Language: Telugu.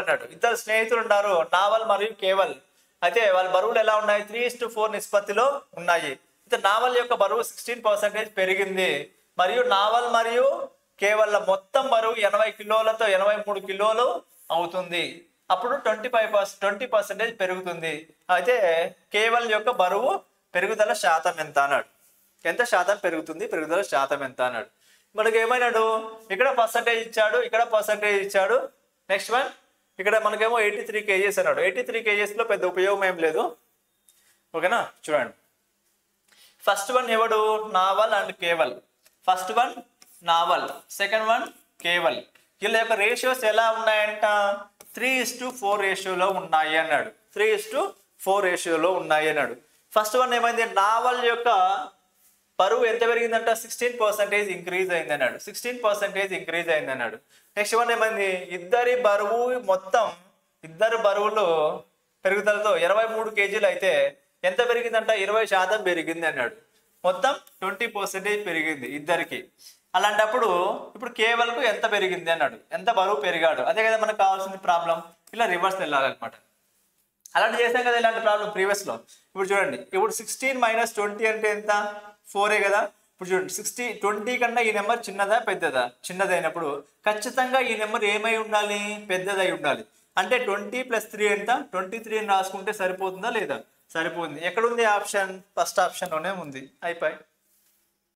అన్నాడు. ఇద్దరు స్నేహితులు ఉన్నారు, నావల్ మరియు కేవల్. అయితే వాళ్ళ బరువులు ఎలా ఉన్నాయి? 3:4 నిష్పత్తిలో ఉన్నాయి. అయితే నావల్ యొక్క బరువు 16% పెరిగింది, మరియు నావల్ మరియు కేవల్ మొత్తం బరువు 80 కిలోలతో 83 కిలోలు అవుతుంది. అప్పుడు 20% పెరుగుతుంది. అయితే కేవల్ యొక్క బరువు పెరుగుదల శాతం ఎంత అన్నాడు. ఎంత శాతం పెరుగుతుంది, పెరుగుదల శాతం ఎంత అన్నాడు. మనకి ఏమైనాడు, ఇక్కడ పర్సంటేజ్ ఇచ్చాడు, ఇక్కడ పర్సంటేజ్ ఇచ్చాడు. నెక్స్ట్ వన్ ఇక్కడ మనకేమో 83 kgs అన్నాడు. 83 kgs లో పెద్ద ఉపయోగం ఏం లేదు. ఓకేనా, చూడండి. ఫస్ట్ వన్ ఎవడు? Naval and Keval. First one Naval, second one Keval. వీళ్ళ యొక్క రేషియోస్ ఎలా ఉన్నాయంట? 3:4 రేషియోలో ఉన్నాయి అన్నాడు. 3:4 రేషియోలో ఉన్నాయి అన్నాడు. ఫస్ట్ వన్ ఏమైంది? నావల్ యొక్క బరువు ఎంత పెరిగిందంట? 16% ఇంక్రీజ్ అయింది అన్నాడు. 16% ఇంక్రీజ్ అయింది అన్నాడు. నెక్స్ట్ వన్ ఏమైంది? ఇద్దరి బరువులు పెరుగుదలతో 23 kgలు అయితే ఎంత పెరిగిందంట? 20% పెరిగింది అన్నాడు. మొత్తం 20% పెరిగింది ఇద్దరికి. అలాంటప్పుడు ఇప్పుడు కేవల్కు ఎంత పెరిగింది అన్నాడు, ఎంత బరువు పెరిగాడు. అదే కదా మనకు కావాల్సిన ప్రాబ్లం. ఇలా రివర్స్ వెళ్ళాలన్నమాట. అలాంటి చేసాం కదా ఇలాంటి ప్రాబ్లం ప్రీవియస్ లో. ఇప్పుడు చూడండి, ఇప్పుడు 16 - 20 అంటే ఎంత? 4 కదా. ఇప్పుడు చూడండి, 20 కన్నా ఈ నెంబర్ చిన్నదా పెద్దదా? చిన్నదైనప్పుడు ఖచ్చితంగా ఈ నెంబర్ ఏమై ఉండాలి? పెద్దదై ఉండాలి. అంటే 20 + 3 ఎంత? 23 అని రాసుకుంటే సరిపోతుందా లేదా? సరిపోతుంది. ఎక్కడుంది ఆప్షన్? ఫస్ట్ ఆప్షన్ లోనే ఉంది. అయిపోయి.